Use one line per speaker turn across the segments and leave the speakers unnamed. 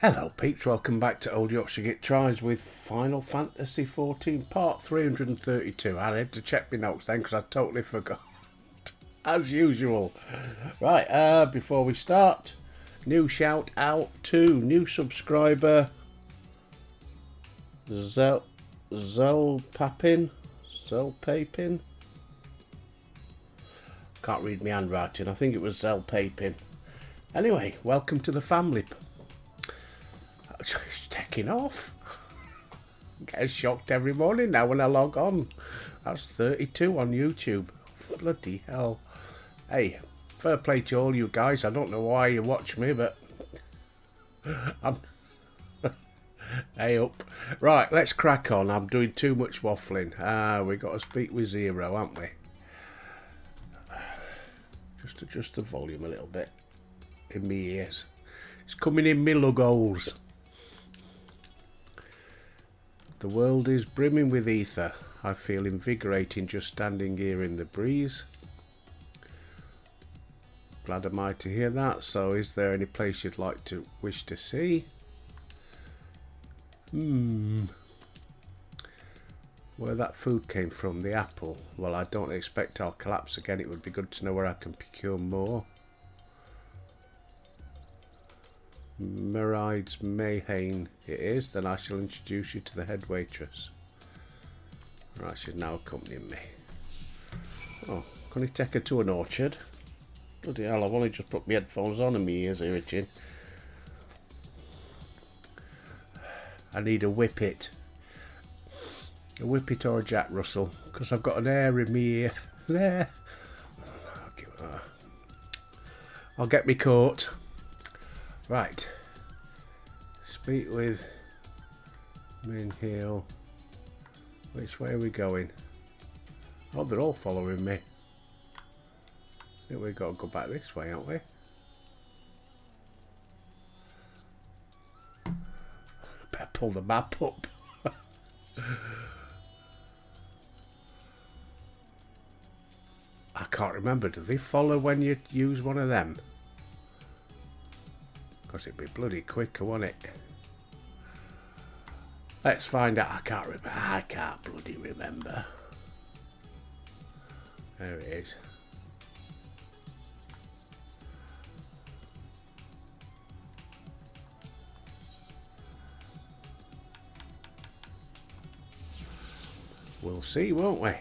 Hello peeps, welcome back to Old Yorkshire Git Tries with Final Fantasy XIV part 332. I had to check my notes then because I totally forgot, as usual. Right, before we start, new shout out to new subscriber Zelpapin. Can't read my handwriting, I think it was Zelpapin. Anyway, welcome to the family. It's taking off. I get shocked every morning now when I log on. That's 32 on YouTube. Bloody hell. Hey, fair play to all you guys. I don't know why you watch me, but I'm hey up. Right, let's crack on. I'm doing too much waffling. We got to speak with Zero, haven't we? Just adjust the volume a little bit in me ears. It's coming in me lug holes. The world is brimming with ether. I feel invigorating just standing here in the breeze. Glad am I to hear that. So is there any place you'd like to wish to see? Where that food came from, the apple. Well, I don't expect I'll collapse again. It would be good to know where I can procure more. Merides Mayhain it is. Then I shall introduce you to the head waitress. Right, she's now accompanying me. Oh, can you take her to an orchard? Bloody hell, I've only just put my headphones on and my ears are itching. I need a whippet. A whippet or a Jack Russell, because I've got an air in my ear. There. I'll get me coat. Right. Speak with Minhill. Which way are we going? Oh, they're all following me. I think we've got to go back this way, haven't we? Better pull the map up. I can't remember. Do they follow when you use one of them? Because it'd be bloody quicker, wouldn't it? Let's find out. I can't remember. I can't bloody remember. There it is. We'll see, won't we?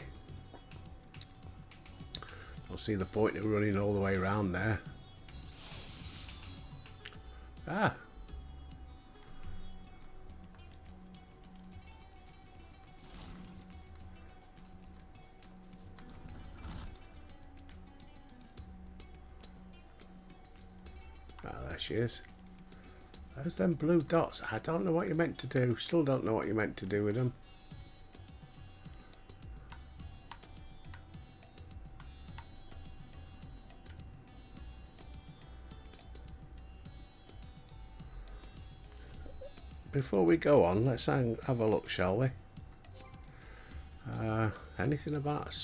I'll see the point of running all the way around there. Ah. Ah, there she is. There's them blue dots. I don't know what you're meant to do. Still don't know what you're meant to do with them. Before we go on, let's have a look, shall we? Anything about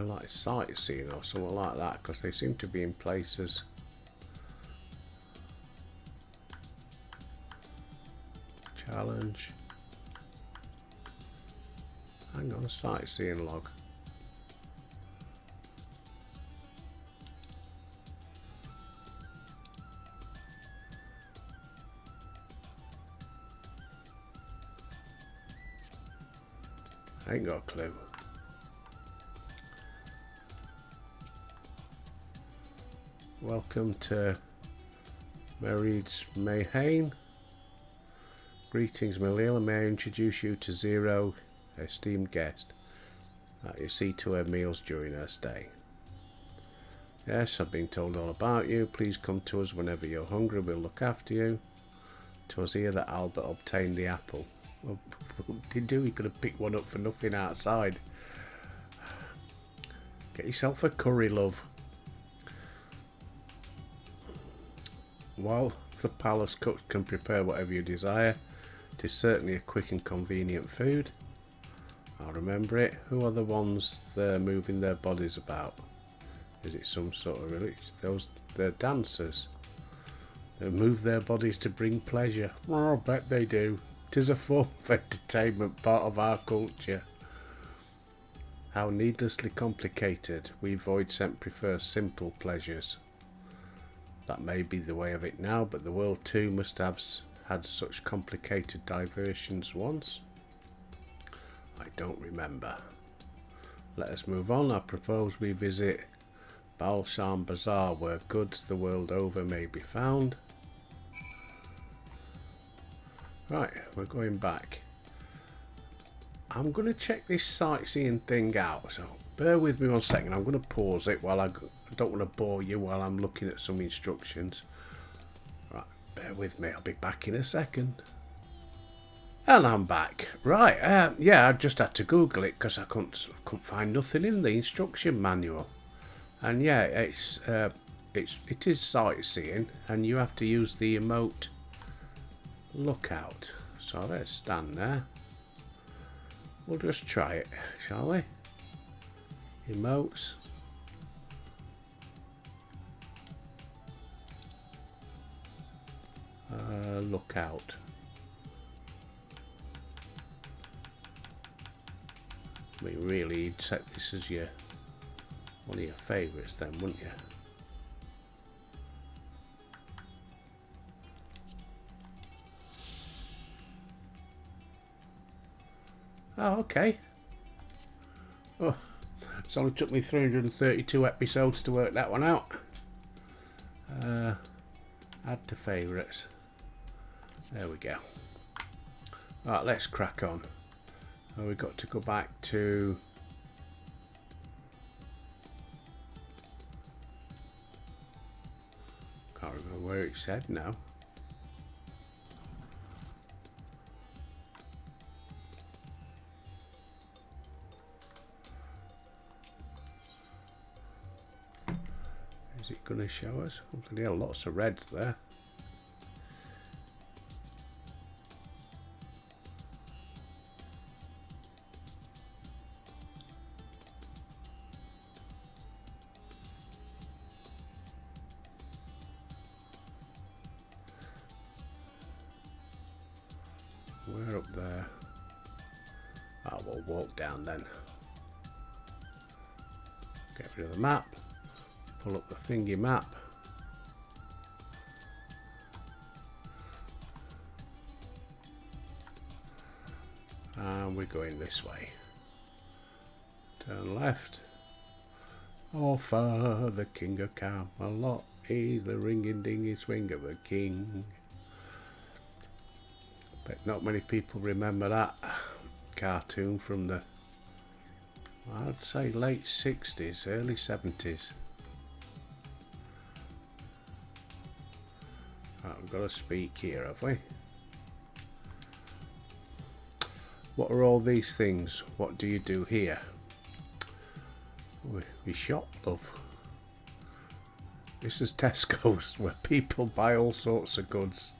like sightseeing or something like that, because they seem to be in places. Challenge. Hang on, sightseeing log. I ain't got a clue. Welcome to Merides Mayhain. Greetings, Malila. May I introduce you to Zero, esteemed guest that you see to her meals during her stay. Yes, I've been told all about you. Please come to us whenever you're hungry. We'll look after you. 'Twas here that Albert obtained the apple. Well, what did he do? He could have picked one up for nothing outside. Get yourself a curry, love. While the palace cook can prepare whatever you desire, it is certainly a quick and convenient food. I'll remember it. Who are the ones they're moving their bodies about? Is it some sort of religion? They're dancers. They move their bodies to bring pleasure. Oh, I bet they do. 'Tis a form of entertainment, part of our culture. How needlessly complicated. We void-sent prefer simple pleasures. That may be the way of it now, but the world too must have had such complicated diversions once. I don't remember. Let us move on. I propose we visit Balsham Bazaar, where goods the world over may be found. Right, we're going back. I'm going to check this sightseeing thing out, so bear with me 1 second. I'm going to pause it while I don't want to bore you while I'm looking at some instructions. Right, bear with me. I'll be back in a second. And I'm back. Right, yeah, I just had to Google it because I couldn't find nothing in the instruction manual. And yeah, it is sightseeing, and you have to use the emote lookout. So let's stand there. We'll just try it, shall we? Emotes. Lookout. I mean, really, you'd set this as one of your favourites then, wouldn't you? Oh, okay. Oh, it's only took me 332 episodes to work that one out. Add to favourites. There we go. Right, let's crack on. We've got to go back to... Can't remember where it said now. Is it going to show us? Oh, there are lots of reds there. We're up there. Oh, we'll walk down then. Get rid of the map. Pull up the thingy map. And we're going this way. Turn left. Offa, the king of Camelot, he's the ringing dingy swing of a king. But not many people remember that cartoon from the, I'd say, late 60s, early 70s. Right, we've got to speak here, have we? What are all these things? What do you do here? We shop, love. This is Tesco's, where people buy all sorts of goods.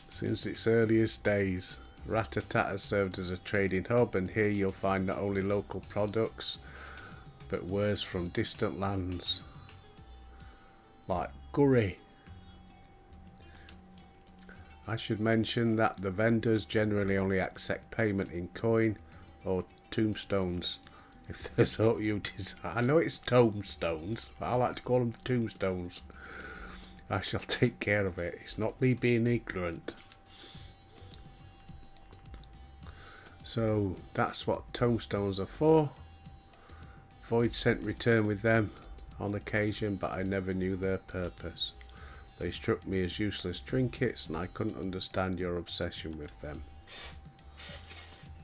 Since its earliest days, Rat-a-tat has served as a trading hub, and here you'll find not only local products, but wares from distant lands, like curry. I should mention that the vendors generally only accept payment in coin or tombstones. If there's what you desire. I know it's tombstones, but I like to call them tombstones. I shall take care of it. It's not me being ignorant. So that's what tombstones are for. Void sent return with them on occasion, but I never knew their purpose. They struck me as useless trinkets, and I couldn't understand your obsession with them.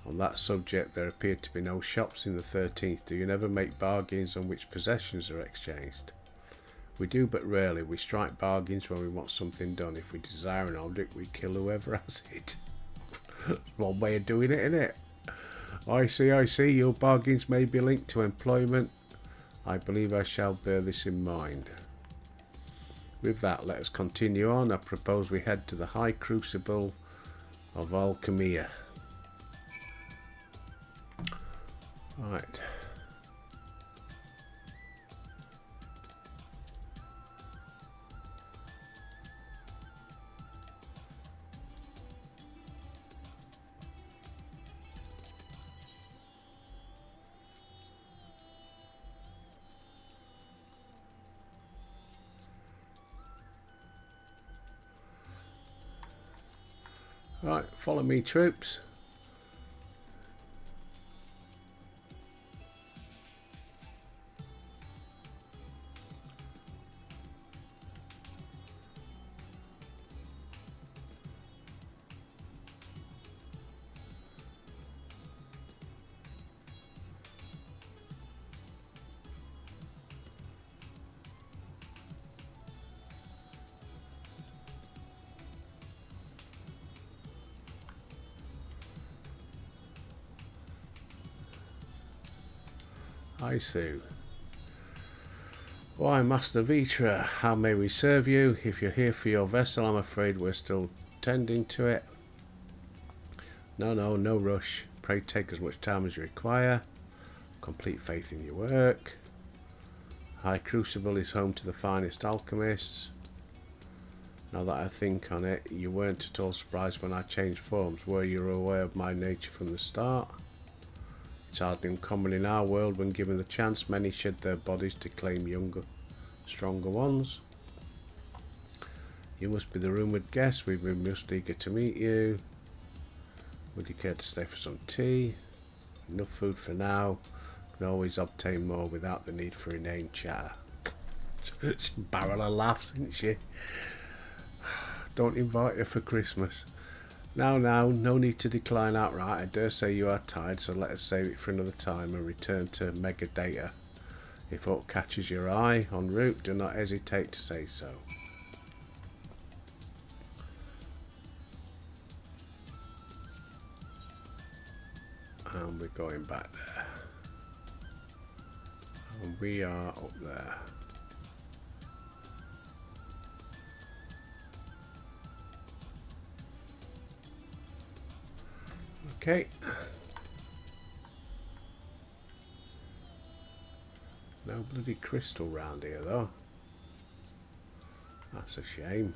On that subject, there appeared to be no shops in the 13th. Do you never make bargains on which possessions are exchanged? We do, but rarely. We strike bargains when we want something done. If we desire an object, we kill whoever has it. One way of doing it, isn't it? I see. Your bargains may be linked to employment. I believe I shall bear this in mind. With that, let us continue on. I propose we head to the High Crucible of Alchemia. Right. Right, follow me, troops. Hi, Sue. Why, Master Vitra, how may we serve you? If you're here for your vessel, I'm afraid we're still tending to it. No rush. Pray take as much time as you require. Complete faith in your work. High Crucible is home to the finest alchemists. Now that I think on it, you weren't at all surprised when I changed forms. Were you aware of my nature from the start? It's hardly uncommon in our world. When given the chance, many shed their bodies to claim younger, stronger ones. You must be the rumoured guest. We've been most eager to meet you. Would you care to stay for some tea? Enough food for now. Can always obtain more without the need for inane chatter. She barrel of laughs, isn't she? Don't invite her for Christmas. Now, no need to decline outright. I dare say you are tired, so let us save it for another time and return to Megadata. If aught catches your eye en route, do not hesitate to say so. And we're going back there. And we are up there. Okay. No bloody crystal round here though. That's a shame.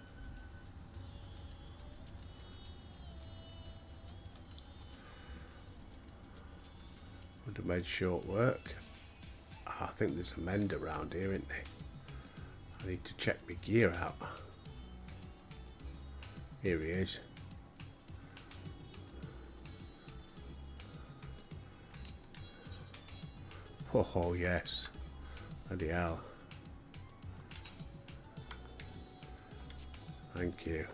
Would have made short work. I think there's a mender around here, isn't there? I need to check my gear out. Here he is. Oh yes. Bloody hell. Thank you.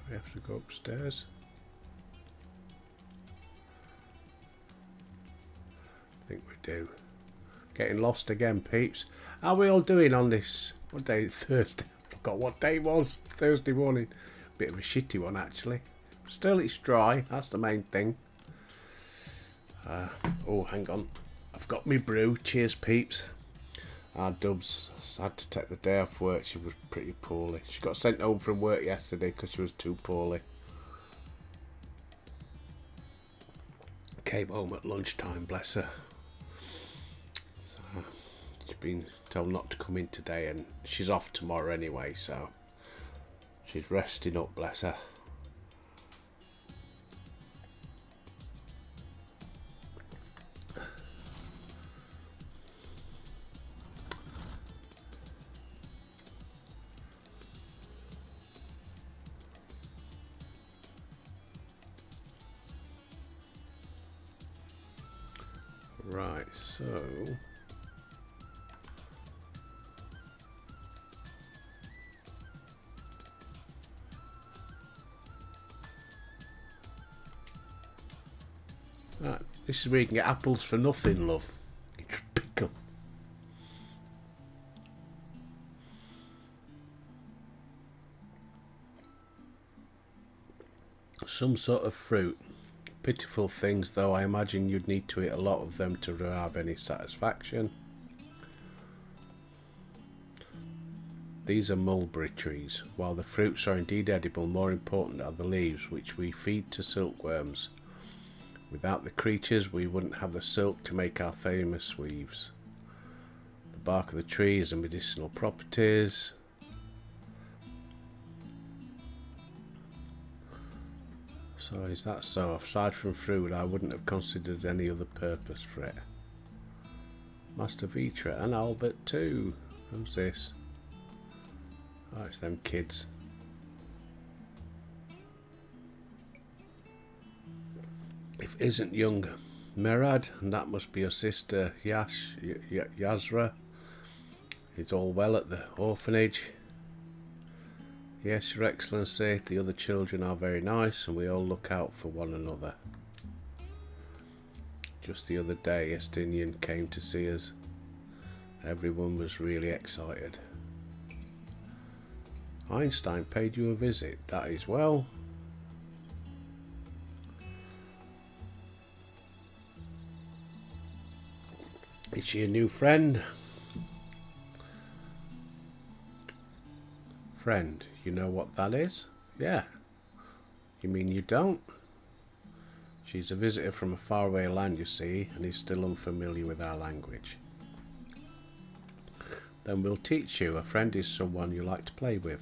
We have to go upstairs. I think we do. Getting lost again, peeps. How are we all doing on this? What day? Thursday. I forgot what day it was. Thursday morning. Bit of a shitty one, actually. Still, it's dry. That's the main thing. Oh, hang on. I've got me brew. Cheers, peeps. Our Dubs had to take the day off work. She was pretty poorly. She got sent home from work yesterday because she was too poorly. Came home at lunchtime, bless her. So, she's been told not to come in today, and she's off tomorrow anyway, so she's resting up, bless her. Right, so right, this is where you can get apples for nothing, love. You just pick them. Some sort of fruit. Pitiful things, though. I imagine you'd need to eat a lot of them to have any satisfaction. These are mulberry trees. While the fruits are indeed edible, more important are the leaves, which we feed to silkworms. Without the creatures, we wouldn't have the silk to make our famous weaves. The bark of the tree has medicinal properties. So is that so? Aside from fruit, I wouldn't have considered any other purpose for it. Master Vitra and Albert too. Who's this? Oh, it's them kids. If it isn't young Merad, and that must be her sister Yazra. It's all well at the orphanage. Yes, Your Excellency, the other children are very nice and we all look out for one another. Just the other day, Estinian came to see us. Everyone was really excited. Einstein paid you a visit, that is well. Is she a new friend? Friend, you know what that is? Yeah. You mean you don't? She's a visitor from a faraway land, you see, and is still unfamiliar with our language. Then we'll teach you. A friend is someone you like to play with.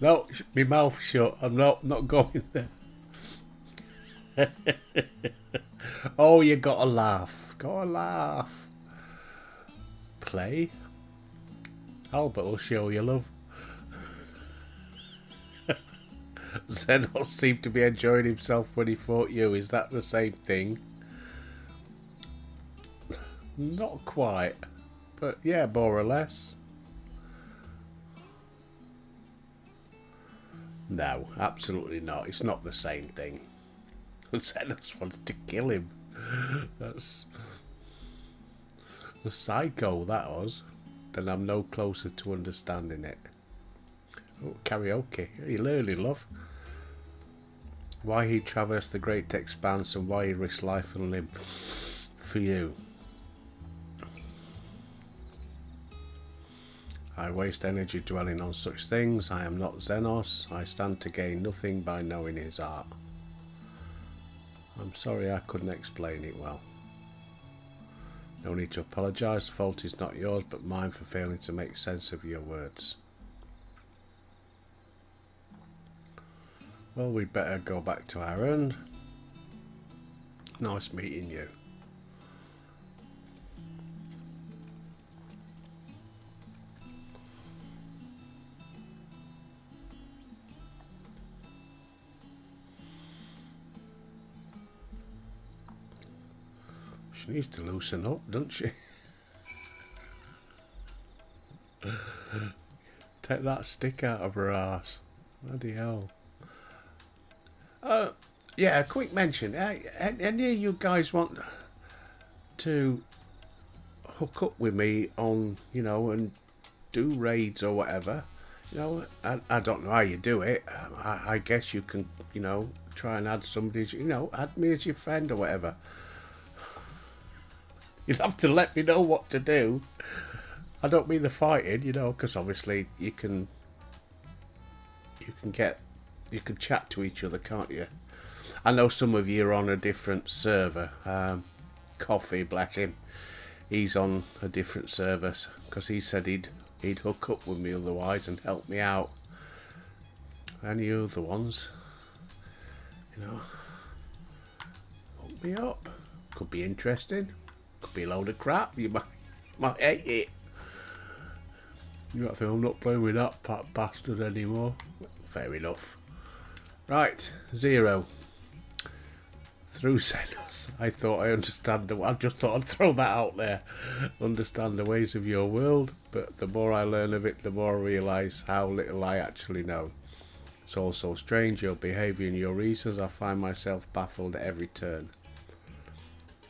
No, my mouth shut. I'm not going there. Oh, you gotta laugh. Gotta laugh. Play? Albert will show you love. Xenos seemed to be enjoying himself when he fought you. Is that the same thing? Not quite. But yeah, more or less. No, absolutely not. It's not the same thing. Xenos wanted to kill him. That's the psycho, that was. Then I'm no closer to understanding it. Oh, karaoke. You learning, love. Why he traversed the great expanse and why he risked life and limb for you. I waste energy dwelling on such things. I am not Xenos. I stand to gain nothing by knowing his art. I'm sorry I couldn't explain it well. No need to apologise. The fault is not yours but mine for failing to make sense of your words. Well, we'd better go back to our errand. Nice meeting you. She needs to loosen up, doesn't she? Take that stick out of her arse. Bloody hell. Yeah, a quick mention. Any of you guys want to hook up with me on, you know, and do raids or whatever? You know, I don't know how you do it. I guess you can, you know, try and add somebody, you know, add me as your friend or whatever. You'd have to let me know what to do. I don't mean the fighting, you know, because obviously you can chat to each other, can't you? I know some of you are on a different server. Coffee, bless him, he's on a different server because he said he'd hook up with me otherwise and help me out. Any other ones, you know, hook me up. Could be interesting. Could be a load of crap. You might hate it. You might think I'm not playing with that bastard anymore. Fair enough. Right, 0. Through Xenos. I thought I understand. I just thought I'd throw that out there. Understand the ways of your world, but the more I learn of it, the more I realise how little I actually know. It's all so strange, your behaviour and your reasons. I find myself baffled at every turn.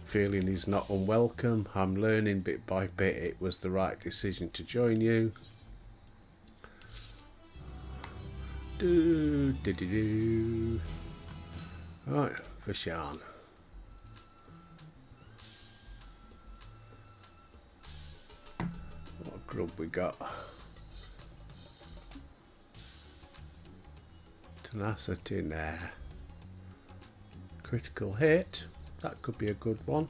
Feeling is not unwelcome. I'm learning bit by bit it was the right decision to join you. Right, Vishan. grub we got? Tenacity, nah. Critical hit, that could be a good one.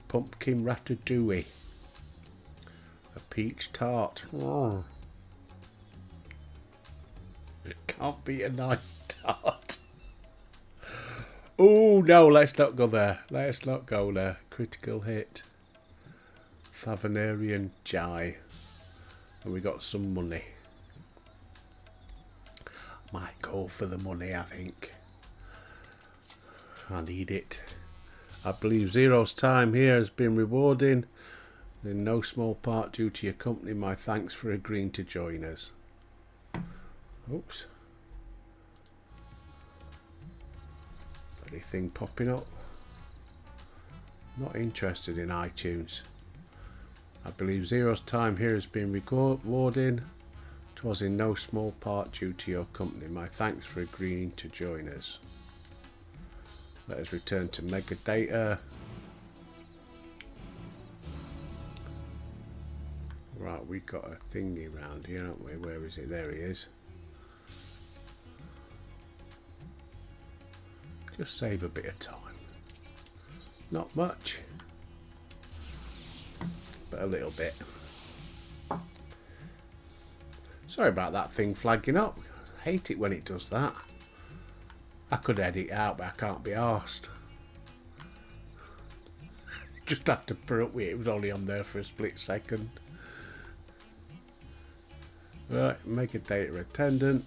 Pumpkin ratatouille. A peach tart. Oh. It can't be a nice tart. Oh no, let's not go there. Let's not go there. Critical hit. Tavernarian Jai. And we got some money. Might go for the money, I think. I need it. I believe Zero's time here has been rewarding. In no small part due to your company, my thanks for agreeing to join us. Oops. Anything popping up? Not interested in iTunes. I believe Zero's time here has been rewarding. It was in no small part due to your company. My thanks for agreeing to join us. Let us return to Megadata. Right, we got a thingy round here, haven't we? Where is it? There he is. Just save a bit of time. Not much, but a little bit. Sorry about that thing flagging up. I hate it when it does that. I could edit it out, but I can't be arsed. Just had to put up with it. It was only on there for a split second. Right, make a data attendant.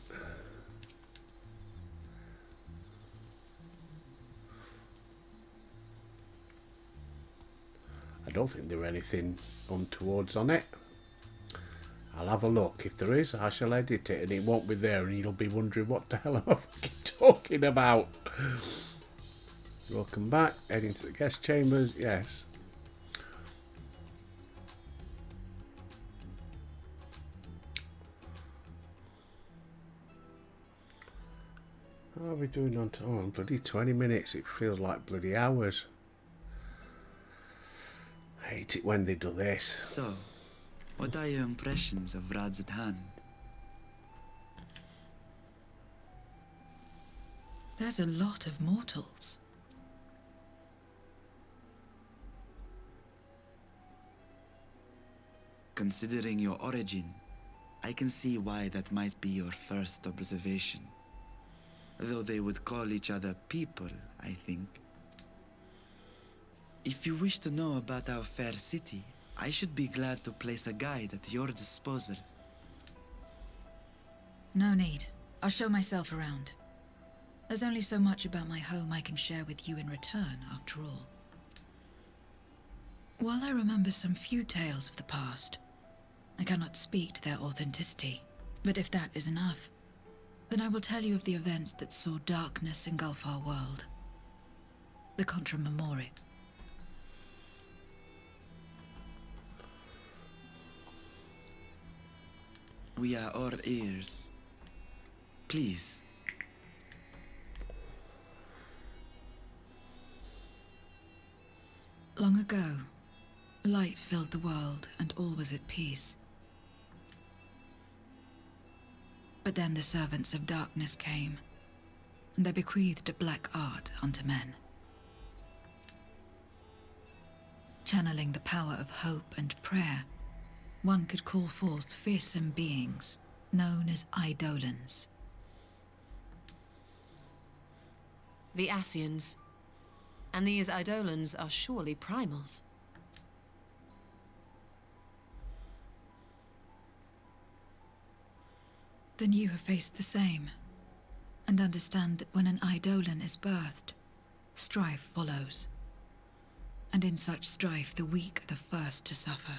I don't think there anything untowards on it. I'll have a look. If there is, I shall edit it and it won't be there and you'll be wondering what the hell am I fucking talking about. Welcome back. Heading to the guest chambers. Yes. How are we doing on? Oh, bloody 20 minutes. It feels like bloody hours. I hate it when they do this.
So, what are your impressions of Radzatan?
There's a lot of mortals.
Considering your origin, I can see why that might be your first observation. Though they would call each other people, I think. If you wish to know about our fair city, I should be glad to place a guide at your disposal.
No need. I'll show myself around. There's only so much about my home I can share with you in return, after all. While I remember some few tales of the past, I cannot speak to their authenticity. But if that is enough, then I will tell you of the events that saw darkness engulf our world. The Contra Memori.
We are all ears. Please.
Long ago, light filled the world and all was at peace. But then the servants of darkness came, and they bequeathed a black art unto men. Channeling the power of hope and prayer, one could call forth fearsome beings known as Eidolons.
The Ascians. And these Eidolons are surely primals.
Then you have faced the same, and understand that when an Eidolon is birthed, strife follows. And in such strife, the weak are the first to suffer.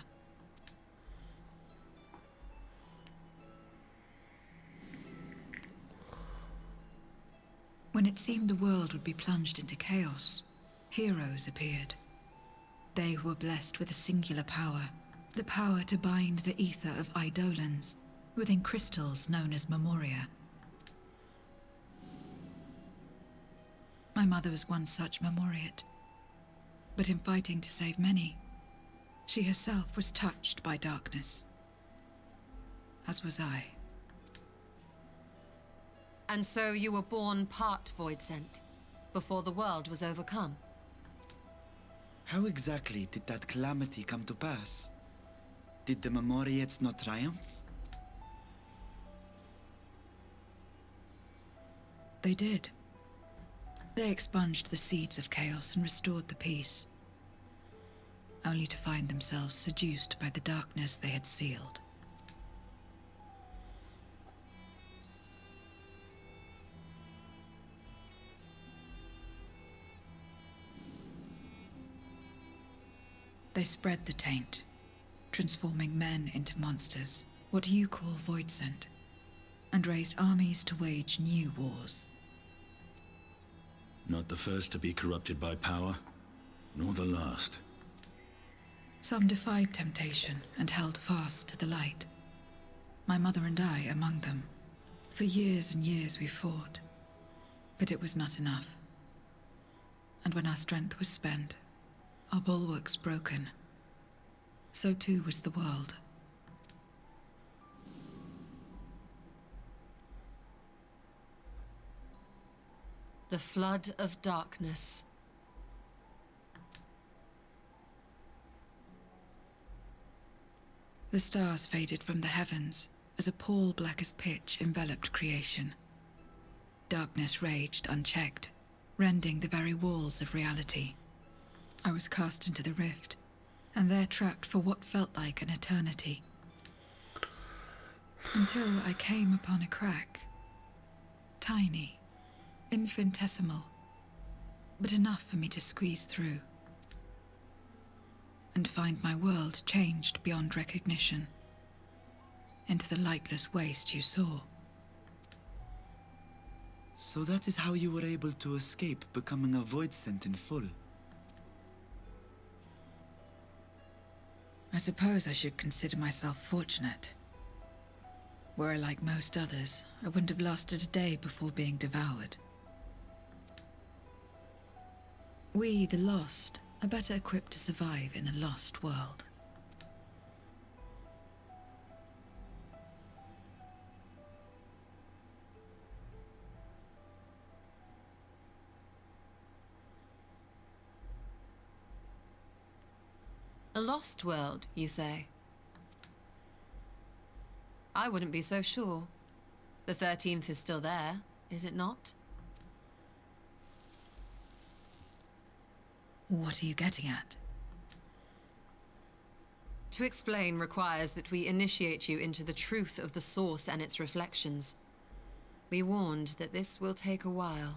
When it seemed the world would be plunged into chaos, heroes appeared. They who were blessed with a singular power, the power to bind the ether of Eidolons within crystals known as Memoria. My mother was one such Memoriate, but in fighting to save many, She herself was touched by darkness, as was I.
And so you were born part Voidsent, before the world was overcome.
How exactly did that calamity come to pass? Did the Memoriates not triumph?
They did. They expunged the seeds of chaos and restored the peace, only to find themselves seduced by the darkness they had sealed. They spread the taint, transforming men into monsters, what you call Voidsent, and raised armies to wage new wars.
Not the first to be corrupted by power, nor the last.
Some defied temptation and held fast to the light. My mother and I among them. For years and years we fought, but it was not enough. And when our strength was spent, our bulwarks broken, so too was the world.
The flood of darkness.
The stars faded from the heavens as a pall black as pitch enveloped creation. Darkness raged unchecked, rending the very walls of reality. I was cast into the rift, and there trapped for what felt like an eternity. Until I came upon a crack. Tiny, infinitesimal, but enough for me to squeeze through. And find my world changed beyond recognition, into the lightless waste you saw.
So that is how you were able to escape becoming a Voidsent in full.
I suppose I should consider myself fortunate. Were I like most others, I wouldn't have lasted a day before being devoured. We, the lost, are better equipped to survive in a lost world.
A lost world, you say? I wouldn't be so sure. The 13th is still there, is it not?
What are you getting at?
To explain requires that we initiate you into the truth of the source and its reflections. We warned that this will take a while.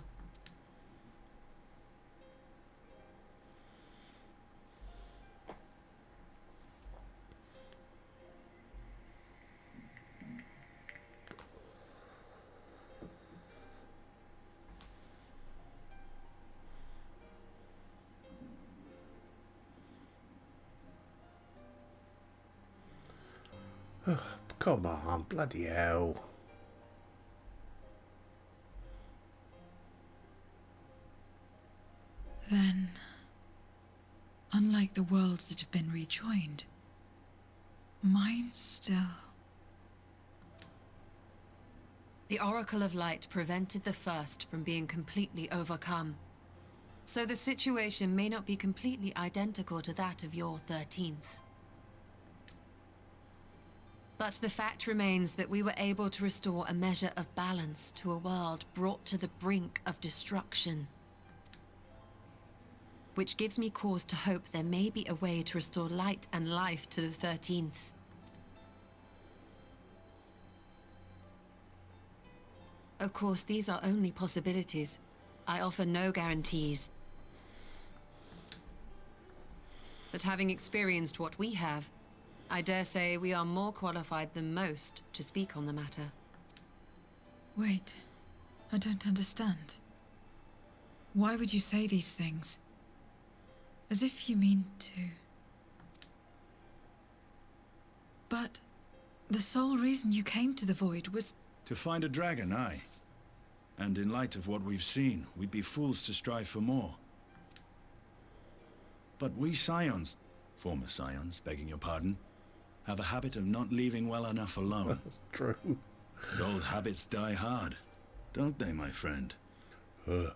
Come on, bloody hell.
Then, unlike the worlds that have been rejoined, mine still...
The Oracle of Light prevented the first from being completely overcome. So the situation may not be completely identical to that of your 13th. But the fact remains that we were able to restore a measure of balance to a world brought to the brink of destruction. Which gives me cause to hope there may be a way to restore light and life to the 13th. Of course, these are only possibilities. I offer no guarantees. But having experienced what we have, I dare say we are more qualified than most to speak on the matter.
Wait, I don't understand. Why would you say these things? As if you mean to... But the sole reason you came to the Void was...
To find a dragon, aye. And in light of what we've seen, we'd be fools to strive for more. But we Scions, Former scions, begging your pardon, have a habit of not leaving well enough alone.
That's true.
But old habits die hard, don't they, my friend?
Good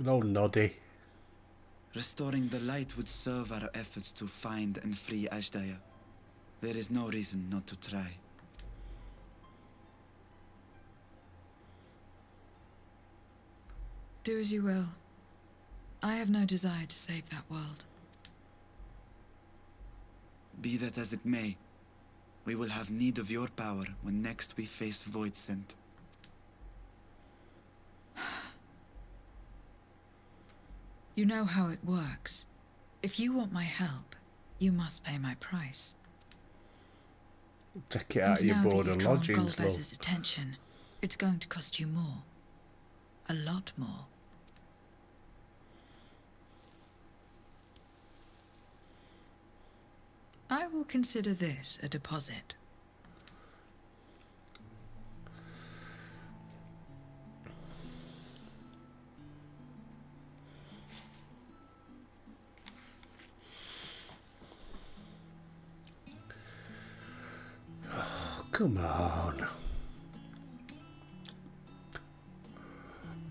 old Noddy.
Restoring the light would serve our efforts to find and free Ashdaya. There is no reason not to try.
Do as you will. I have no desire to save that world.
Be that as it may, we will have need of your power when next we face Voidsent.
You know how it works. If you want my help, you must pay my price.
Take it out of your
And now
board
that
and
you've drawn
lodgings, love.
Golbez's attention, it's going to cost you more. A lot more. I will consider this a deposit.
Come on.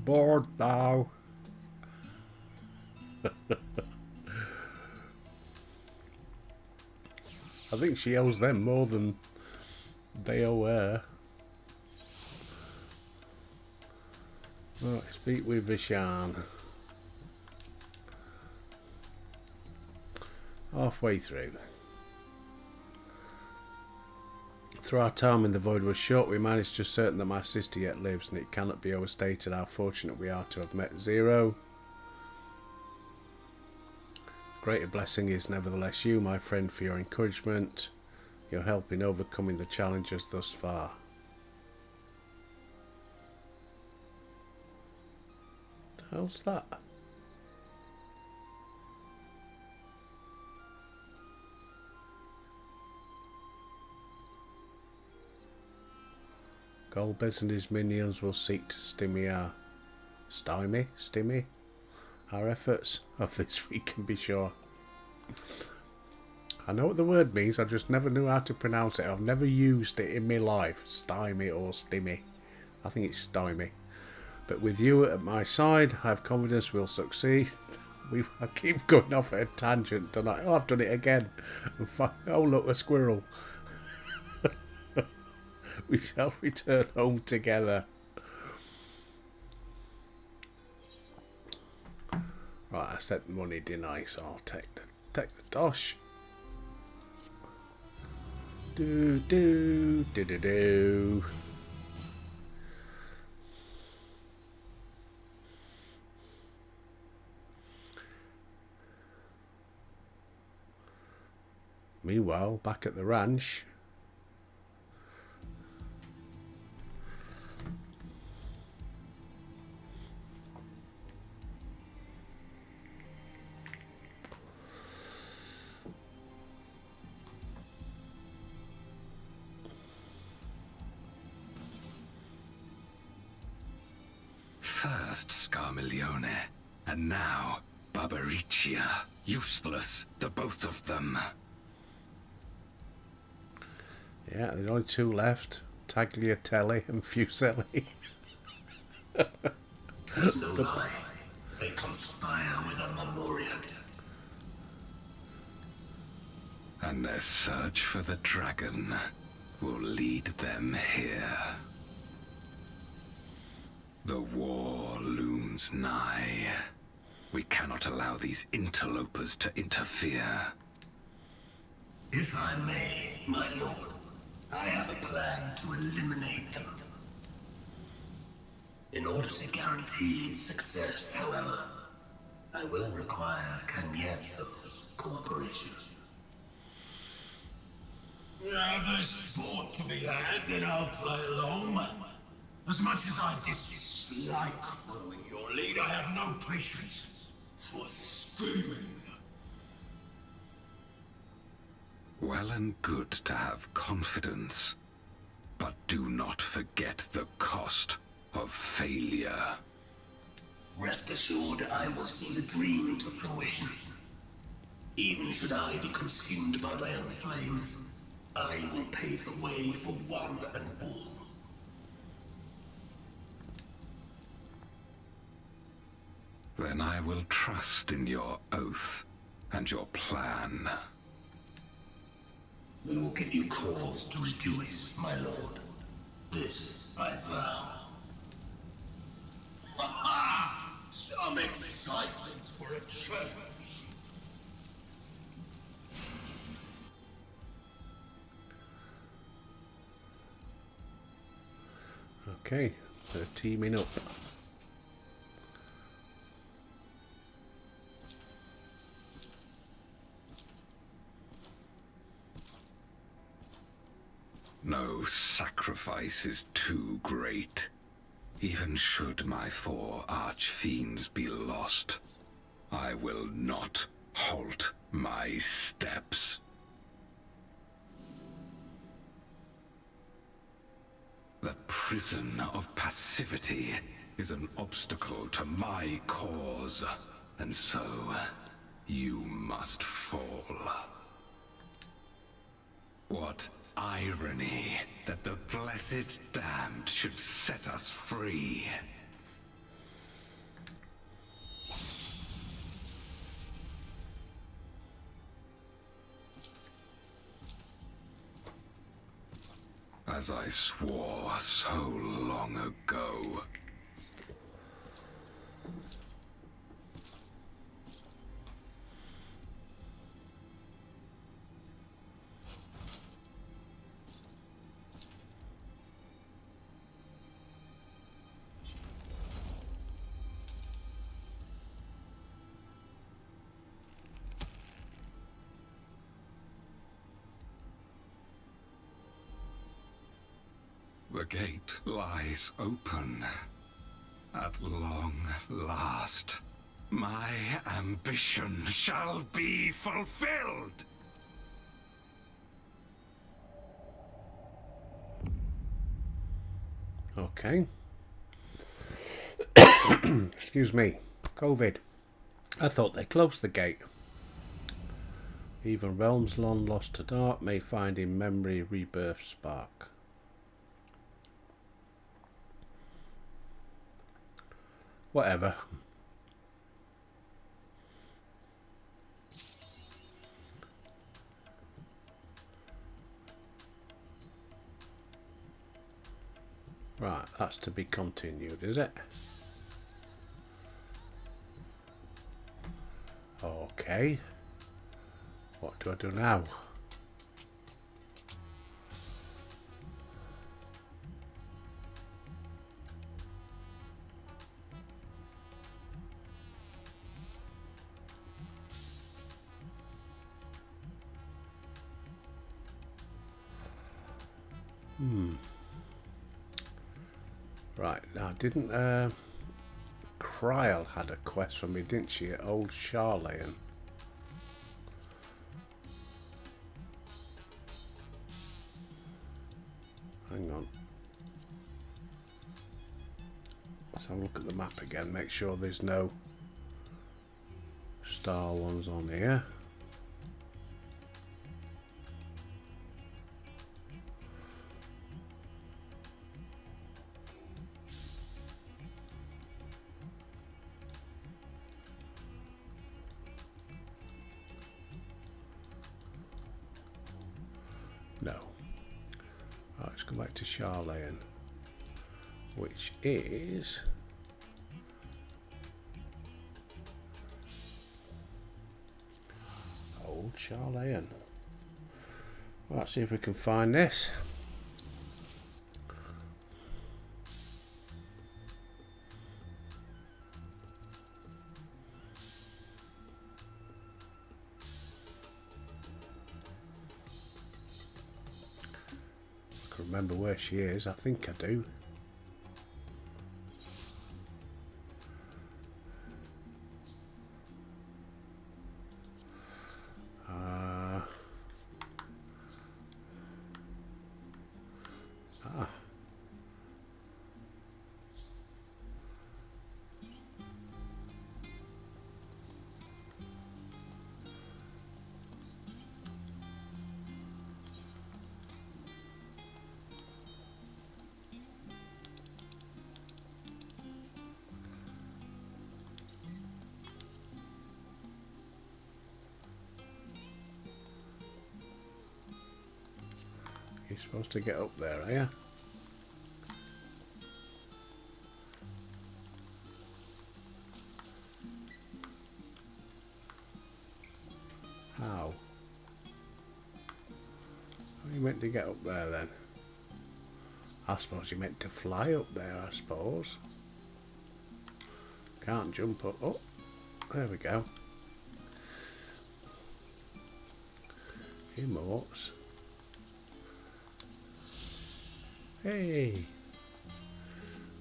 Bored now. I think she owes them more than they owe her. Right, speak with Vishan. Halfway through. Through our time in the void was short, we managed to ascertain that my sister yet lives, and it cannot be overstated how fortunate we are to have met Zero. Greater blessing is nevertheless you, my friend, for your encouragement, your help in overcoming the challenges thus far. The hell's that? Golbez and his minions will seek to stymie our efforts. Of this we can be sure. I know what the word means, I just never knew how to pronounce it. I've never used it in my life. Stymie or stimmy. I think it's stymie. But with you at my side, I have confidence we'll succeed. I keep going off at a tangent tonight. Oh, I've done it again. Oh, look, a squirrel. We shall return home together. Right, I said money, didn't I? So I'll take the dosh. Do. Meanwhile, back at the ranch.
First Scarmiglione, and now Barbariccia. Useless, the both of them.
Yeah, there's only two left. Tagliatelle and Fuselli.
It's no lie. They conspire with a Memoriad.
And their search for the dragon will lead them here. The war looms nigh. We cannot allow these interlopers to interfere.
If I may, my lord, I have a plan to eliminate them. In order to guarantee success, however, I will require Cagnazzo's cooperation. There's sport to be had, then I'll play along. As much as I dislike following your lead, I have no patience for scheming.
Well and good to have confidence, but do not forget the cost of failure.
Rest assured I will see the dream to fruition. Even should I be consumed by my own flames, I will pave the way for one and all.
Then I will trust in your oath and your plan.
We will give you cause to rejoice, my lord. This I vow. Ha ha! Some excitement for a change.
Okay, they're teaming up.
No sacrifice is too great. Even should my 4 archfiends be lost, I will not halt my steps. The prison of passivity is an obstacle to my cause, and so you must fall. What irony that the blessed damned should set us free. As I swore so long ago. The gate lies open. At long last, my ambition shall be fulfilled!
Okay. Excuse me. COVID. I thought they closed the gate. Even realms long lost to dark may find in memory rebirth spark. Whatever. Right, that's to be continued, is it? Okay. What do I do now? Right, now didn't Kryl had a quest for me, didn't she, at Old Sharlayan? Hang on. Let's have a look at the map again, make sure there's no star ones on here. No. Right, let's go back to Sharlayan, which is Old Sharlayan. Right, let's see if we can find this. Remember where she is, I think I do. You're supposed to get up there, are you? How? How are you meant to get up there then? I suppose you're meant to fly up there, I suppose. Can't jump up. Oh, there we go. Emotes. Hey!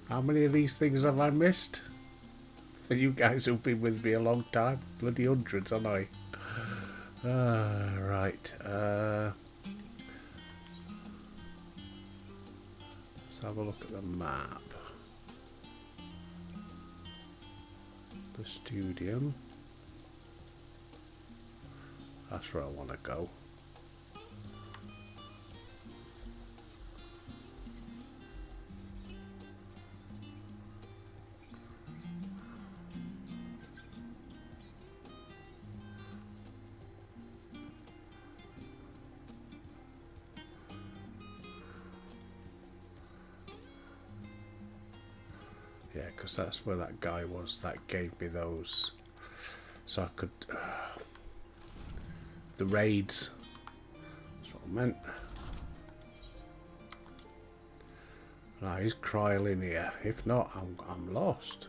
How many of these things have I missed? For you guys who've been with me a long time. Bloody hundreds, aren't I? Right. Let's have a look at the map. The studio. That's where I want to go. Yeah, because that's where that guy was that gave me those, so I could the raids. That's what I meant. Right, is Kryl in here? If not, I'm lost.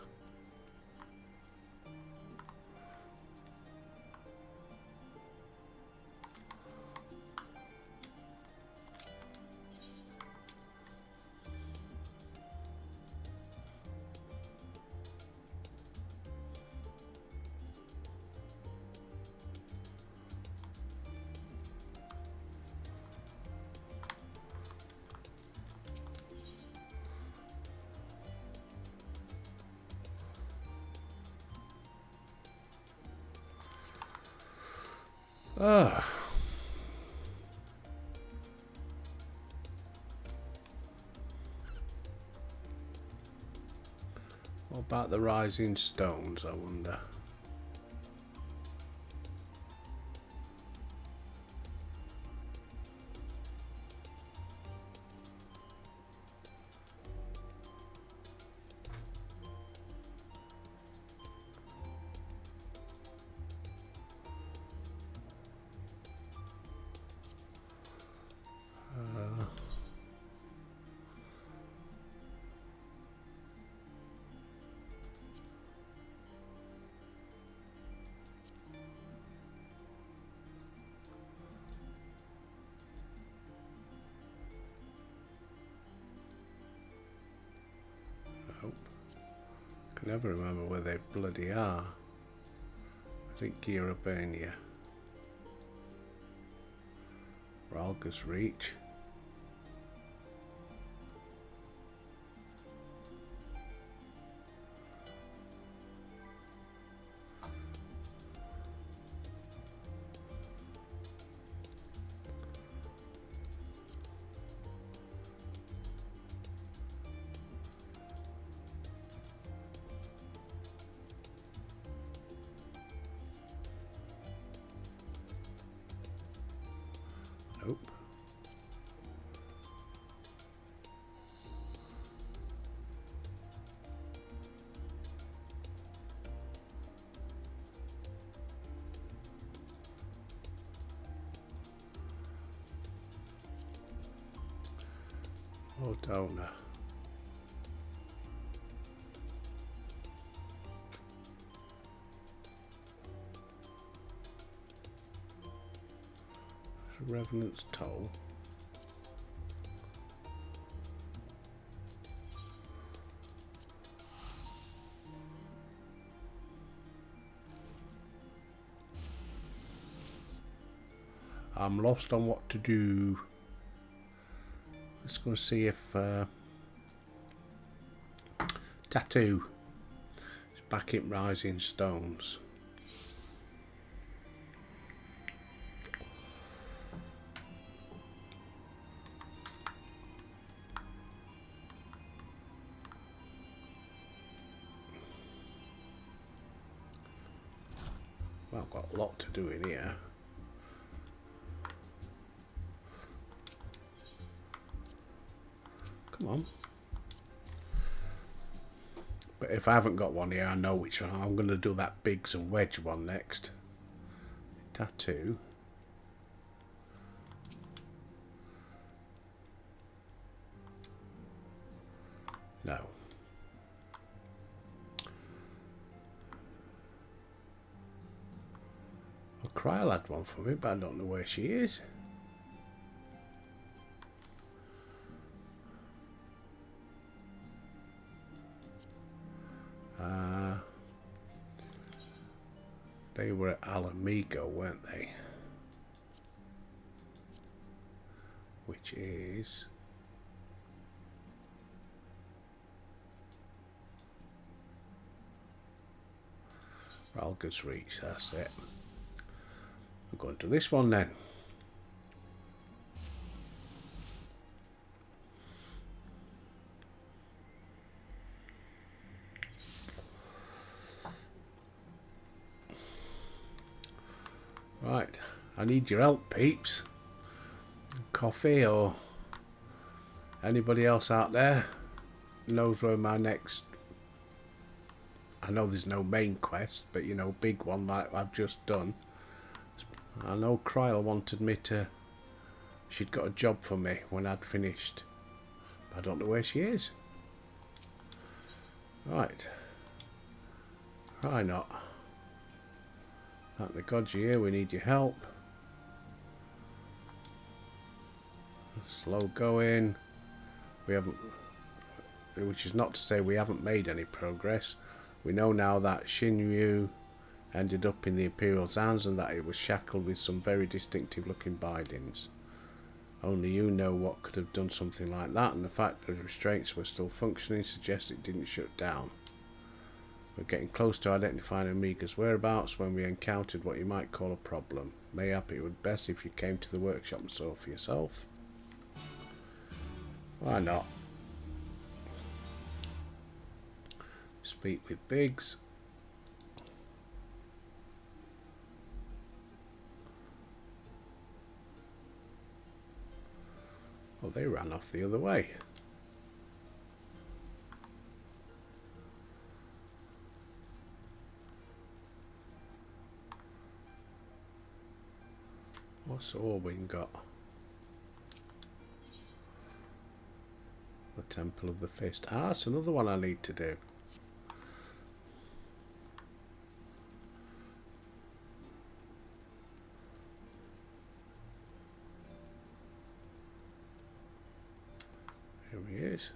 Ugh. What about the rising stones, I wonder? Nope. Can never remember where they bloody are. I think Kiribania. Ralgus Reach. Nope. Oh, donor. Revenant's Toll. I'm lost on what to do. Let's go see if Tattoo is back in Rising Stones. Well, I've got a lot to do in here. Come on. But if I haven't got one here, I know which one. I'm going to do that Biggs and Wedge one next. Tattoo. No. Well, Kryl had one for me, but I don't know where she is. They were at Alamigo, weren't they? Which is... Ralga's Reach, that's it. We're going to this one then. Right, I need your help, peeps. Coffee or anybody else out there knows where my next... I know there's no main quest, but you know, big one like I've just done. I know Kryl wanted me to... She'd got a job for me when I'd finished. But I don't know where she is. Right. Why not? Thank the gods you're here, we need your help. Slow going. We haven't... Which is not to say we haven't made any progress. We know now that Shinryu ended up in the Imperial's hands and that it was shackled with some very distinctive looking bindings. Only you know what could have done something like that, and the fact that the restraints were still functioning suggests it didn't shut down. We're getting close to identifying Omika's whereabouts when we encountered what you might call a problem. Mayhap it would be best if you came to the workshop and saw for yourself. Why not? Speak with Biggs. Well, they ran off the other way. What's Orwin got? The Temple of the Fist. Ah, that's another one I need to do. Here he is.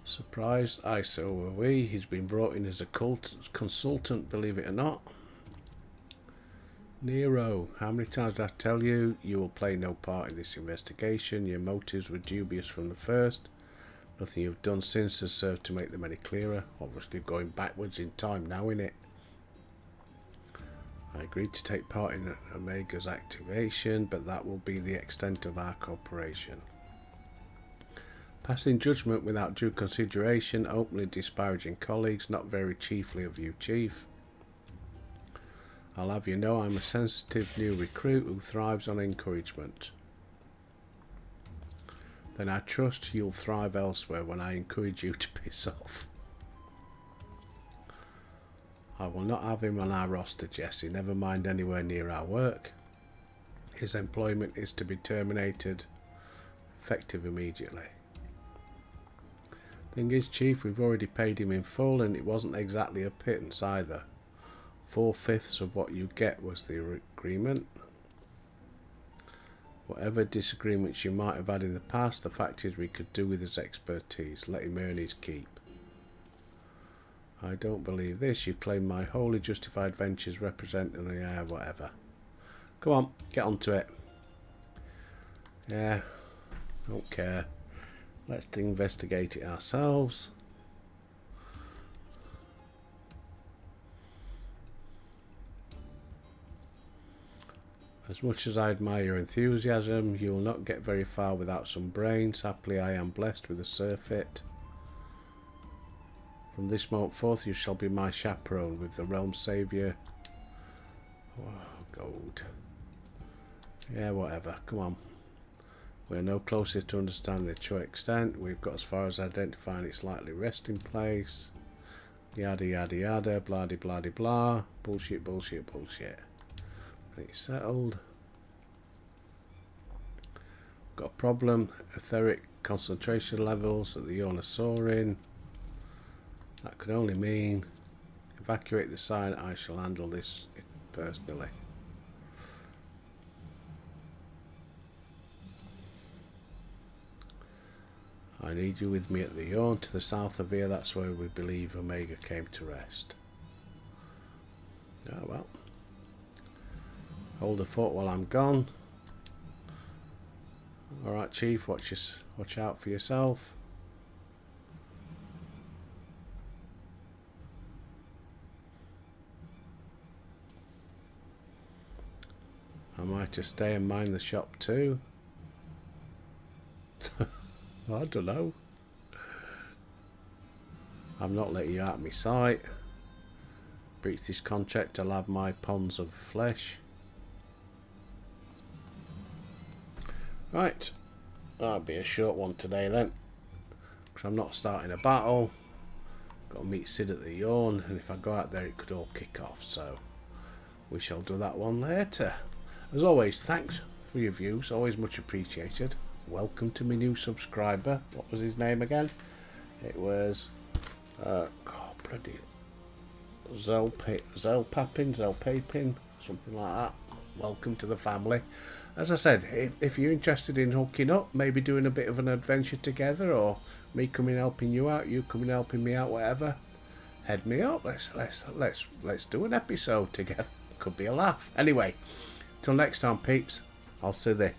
Surprised, I so were we. He's been brought in as a consultant, believe it or not. Nero, how many times did I tell you? You will play no part in this investigation. Your motives were dubious from the first. Nothing you've done since has served to make them any clearer. Obviously going backwards in time now, innit? I agreed to take part in Omega's activation, but that will be the extent of our cooperation. Passing judgment without due consideration, openly disparaging colleagues, not very chiefly of you, Chief. I'll have you know I'm a sensitive new recruit who thrives on encouragement. Then I trust you'll thrive elsewhere when I encourage you to piss off. I will not have him on our roster, Jesse, never mind anywhere near our work. His employment is to be terminated, effective immediately. Thing is, Chief, we've already paid him in full and it wasn't exactly a pittance either. 4/5 of what you get was the agreement. Whatever disagreements you might have had in the past, the fact is we could do with his expertise. Let him earn his keep. I don't believe this. You claim my wholly justified ventures represent whatever. Come on, get onto it. Yeah, don't care. Let's investigate it ourselves. As much as I admire your enthusiasm, you will not get very far without some brains. Happily, I am blessed with a surfeit. From this moment forth, you shall be my chaperone with the realm saviour. Oh, gold. Yeah, whatever. Come on. We're no closer to understanding the true extent. We've got as far as identifying its likely resting place. Yada yada yada. Blah de blah de blah. Bullshit, bullshit, bullshit. It's settled. Got a problem. Etheric concentration levels at the Yona soaring. That could only mean evacuate the site. I shall handle this personally. I need you with me at the Yorn to the south of here. That's where we believe Omega came to rest. Oh well. Hold the fort while I'm gone. Alright, Chief, watch out for yourself. Am I to stay and mind the shop too? I don't know. I'm not letting you out of my sight. Breach this contract, I'll have my ponds of flesh. Right. That'll be a short one today then. Because I'm not starting a battle. Got to meet Sid at the Yorn, and if I go out there it could all kick off, so we shall do that one later. As always, thanks for your views, always much appreciated. Welcome to my new subscriber. What was his name again? It was bloody Zelpapin, something like that. Welcome to the family. As I said, if you're interested in hooking up, maybe doing a bit of an adventure together, or me coming helping you out, you coming helping me out, whatever, head me up. Let's do an episode together. Could be a laugh. Anyway, till next time, peeps. I'll see you.